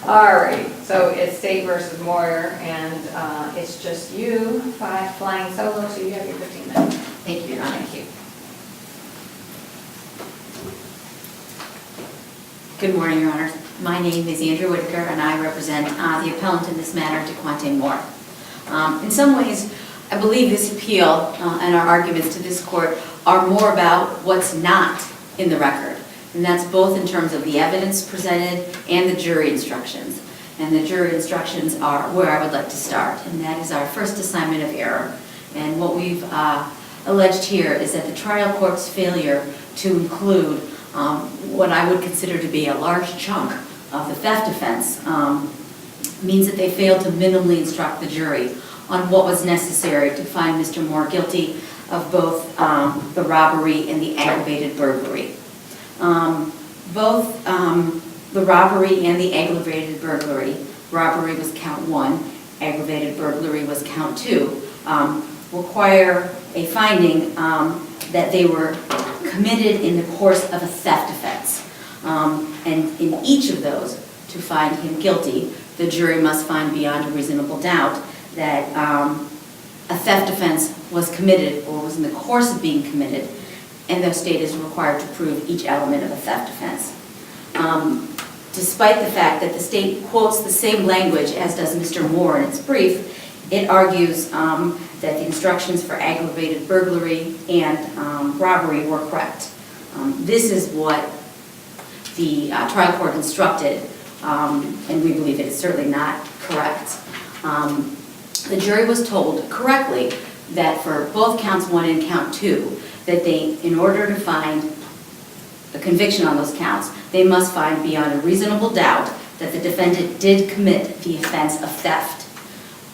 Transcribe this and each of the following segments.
All right, so it's State versus Moyer, and it's just you flying solo, so you have your 15 minutes. Thank you, Your Honor. Thank you. Good morning, Your Honor. My name is Andrew Whitaker, and I represent the appellant in this matter, DeQuante Moore. In some ways, I believe this appeal and our arguments to this court are more about what's not in the record. And that's both in terms of the evidence presented and the jury instructions. And the jury instructions are where I would like to start, and that is our first assignment of error. And what we've alleged here is that the trial court's failure to include what I would consider to be a large chunk of the theft offense means that they failed to minimally instruct the jury on what was necessary to find Mr. Moore guilty of both the robbery and the aggravated burglary. Both the robbery and the aggravated burglary, robbery was count 1, aggravated burglary was count 2, require a finding that they were committed in the course of a theft offense. And in each of those, to find him guilty, the jury must find beyond a reasonable doubt that a theft offense was committed or was in the course of being committed, and the state is required to prove each element of a theft offense. Despite the fact that the state quotes the same language as does Mr. Moore in its brief, it argues that the instructions for aggravated burglary and robbery were correct. This is what the trial court instructed, and we believe it is certainly not correct. The jury was told correctly that for both counts 1 and count 2, that they, in order to find a conviction on those counts, they must find beyond a reasonable doubt that the defendant did commit the offense of theft.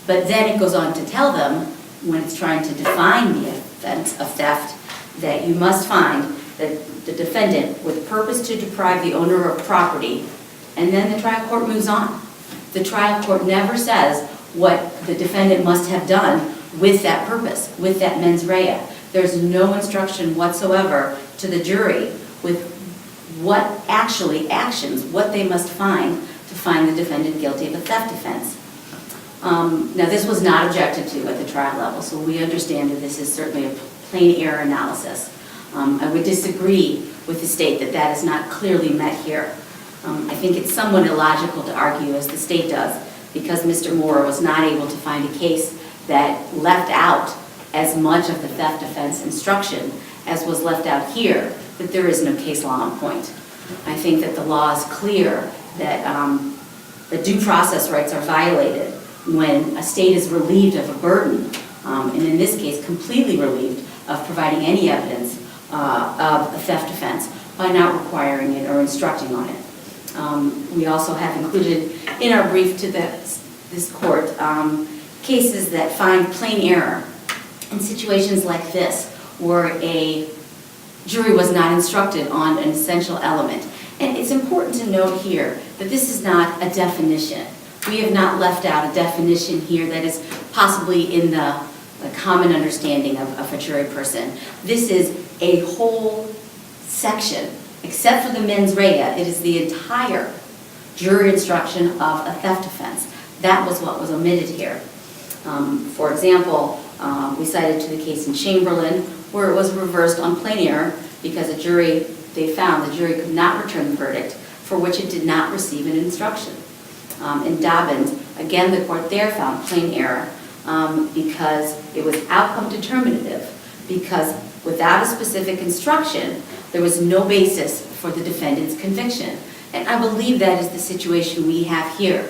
But then it goes on to tell them, when it's trying to define the offense of theft, that you must find that the defendant with purpose to deprive the owner of property, and then the trial court moves on. The trial court never says what the defendant must have done with that purpose, with that mens rea. There's no instruction whatsoever to the jury with what what they must find to find the defendant guilty of a theft offense. Now, this was not objected to at the trial level, so we understand that this is certainly a plain error analysis. I would disagree with the state that that is not clearly met here. I think it's somewhat illogical to argue, as the state does, because Mr. Moore was not able to find a case that left out as much of the theft offense instruction as was left out here, that there is no case law on point. I think that the law is clear that the due process rights are violated when a state is relieved of a burden, and in this case completely relieved of providing any evidence of a theft offense by not requiring it or instructing on it. We also have included in our brief to this court cases that find plain error in situations like this, where a jury was not instructed on an essential element. And it's important to note here that this is not a definition. We have not left out a definition here that is possibly in the common understanding of a jury person. This is a whole section, except for the mens rea. It is the entire jury instruction of a theft offense. That was what was omitted here. For example, we cited to the case in Chamberlain, where it was reversed on plain error because they found the jury could not return the verdict for which it did not receive an instruction. In Dobbins, again, the court there found plain error because it was outcome determinative, because without a specific instruction, there was no basis for the defendant's conviction. And I believe that is the situation we have here.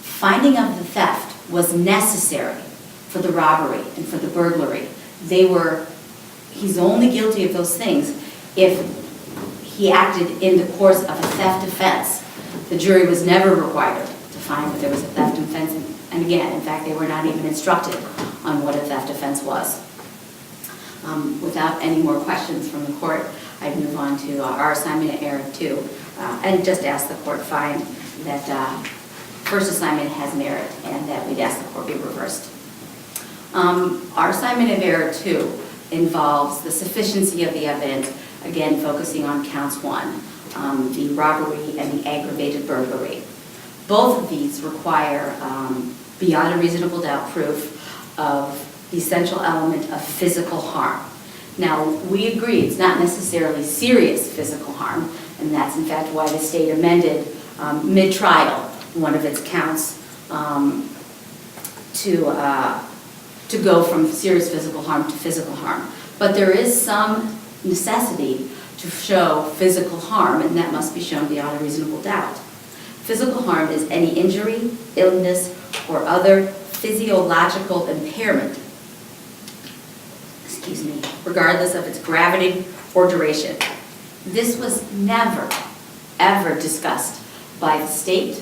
Finding of the theft was necessary for the robbery and for the burglary. He's only guilty of those things if he acted in the course of a theft offense. The jury was never required to find that there was a theft offense, and again, in fact, they were not even instructed on what a theft offense was. Without any more questions from the court, I'd move on to our assignment of error 2, and just ask the court find that first assignment has merit and that we'd ask the court be reversed. Our assignment of error 2 involves the sufficiency of the evidence, again focusing on counts 1, the robbery and the aggravated burglary. Both of these require beyond a reasonable doubt proof of the essential element of physical harm. Now, we agree it's not necessarily serious physical harm, and that's in fact why the state amended mid-trial one of its counts to go from serious physical harm to physical harm. But there is some necessity to show physical harm, and that must be shown beyond a reasonable doubt. Physical harm is any injury, illness, or other physiological impairment, regardless of its gravity or duration. This was never, ever discussed by the state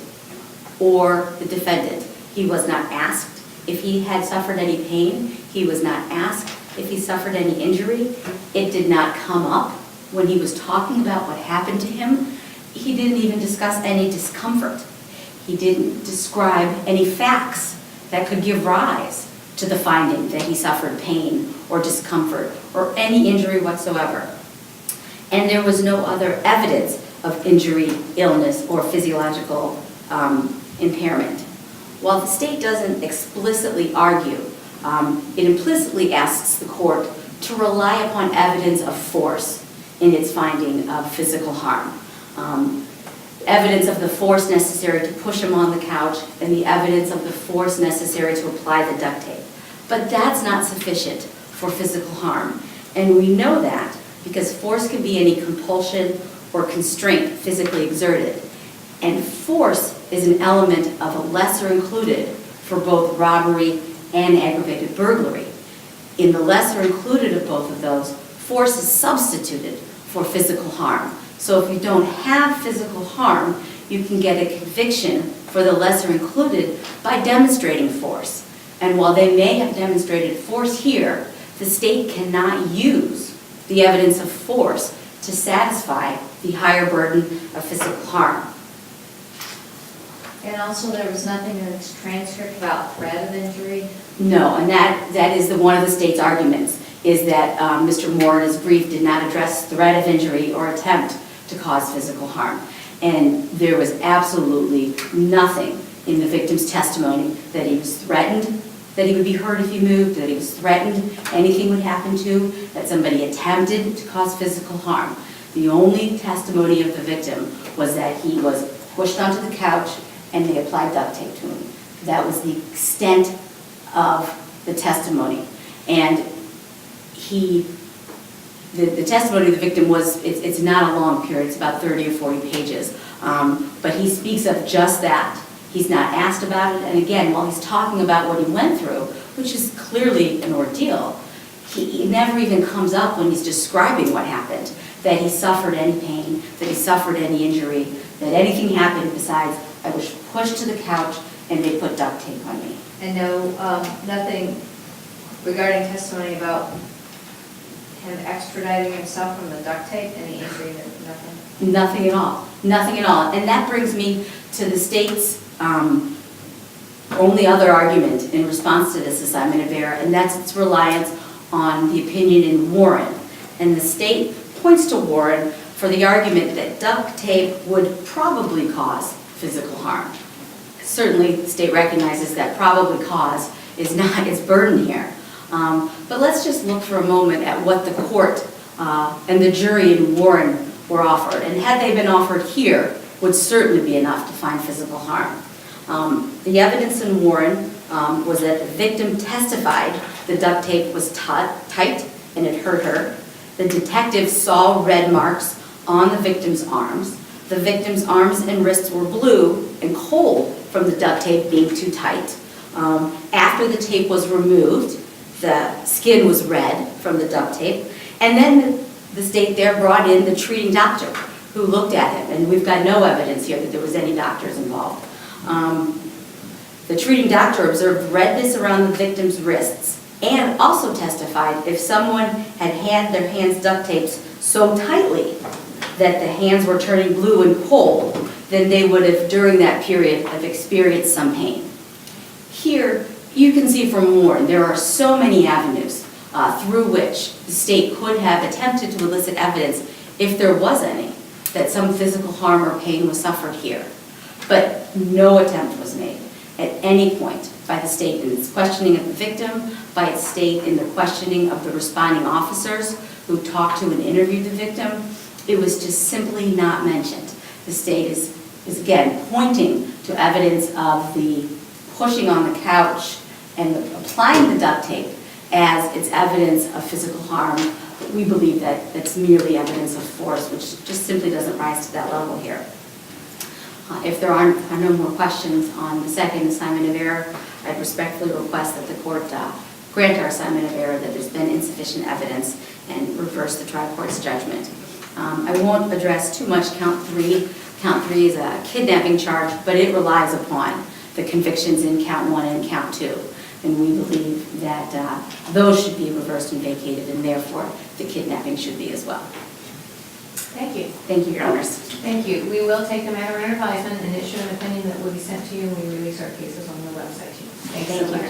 or the defendant. He was not asked if he had suffered any pain. He was not asked if he suffered any injury. It did not come up when he was talking about what happened to him. He didn't even discuss any discomfort. He didn't describe any facts that could give rise to the finding that he suffered pain or discomfort or any injury whatsoever. And there was no other evidence of injury, illness, or physiological impairment. While the state doesn't explicitly argue, it implicitly asks the court to rely upon evidence of force in its finding of physical harm. Evidence of the force necessary to push him on the couch and the evidence of the force necessary to apply the duct tape. But that's not sufficient for physical harm. And we know that because force can be any compulsion or constraint physically exerted. And force is an element of a lesser included for both robbery and aggravated burglary. In the lesser included of both of those, force is substituted for physical harm. So if you don't have physical harm, you can get a conviction for the lesser included by demonstrating force. And while they may have demonstrated force here, the state cannot use the evidence of force to satisfy the higher burden of physical harm. And also there was nothing in this transcript about threat of injury? No, and that is one of the state's arguments, is that Mr. Moore in his brief did not address threat of injury or attempt to cause physical harm. And there was absolutely nothing in the victim's testimony that he was threatened, that he would be hurt if he moved, that he was threatened, anything would happen to, that somebody attempted to cause physical harm. The only testimony of the victim was that he was pushed onto the couch and they applied duct tape to him. That was the extent of the testimony. And the testimony of the victim was, it's not a long period, it's about 30 or 40 pages. But he speaks of just that. He's not asked about it. And again, while he's talking about what he went through, which is clearly an ordeal, he never even comes up when he's describing what happened, that he suffered any pain, that he suffered any injury, that anything happened besides, I was pushed to the couch and they put duct tape on me. And no, nothing regarding testimony about him extraditing himself from the duct tape, any injury, nothing? Nothing at all. Nothing at all. And that brings me to the state's only other argument in response to this assignment of error, and that's its reliance on the opinion in Warren. And the state points to Warren for the argument that duct tape would probably cause physical harm. Certainly, the state recognizes that probably cause is not its burden here. But let's just look for a moment at what the court and the jury in Warren were offered. And had they been offered here, would certainly be enough to find physical harm. The evidence in Warren was that the victim testified the duct tape was tight and it hurt her. The detective saw red marks on the victim's arms. The victim's arms and wrists were blue and cold from the duct tape being too tight. After the tape was removed, the skin was red from the duct tape. And then the state there brought in the treating doctor who looked at him. And we've got no evidence here that there was any doctors involved. The treating doctor observed redness around the victim's wrists and also testified if someone had had their hands duct taped so tightly that the hands were turning blue and cold, then they would have, during that period, have experienced some pain. Here, you can see from Warren, there are so many avenues through which the state could have attempted to elicit evidence, if there was any, that some physical harm or pain was suffered here. But no attempt was made at any point by the state in its questioning of the victim, by its state in the questioning of the responding officers who talked to and interviewed the victim. It was just simply not mentioned. The state is again pointing to evidence of the pushing on the couch and applying the duct tape as its evidence of physical harm. But we believe that that's merely evidence of force, which just simply doesn't rise to that level here. If there are no more questions on the second assignment of error, I'd respectfully request that the court grant our assignment of error, that there's been insufficient evidence, and reverse the trial court's judgment. I won't address too much count three. Count three is a kidnapping charge, but it relies upon the convictions in count one and count two. And we believe that those should be reversed and vacated, and therefore the kidnapping should be as well. Thank you. Thank you, Your Honors. Thank you. We will take the matter under advisement and issue an opinion that will be sent to you, and we release our cases on the website too. Thanks so much.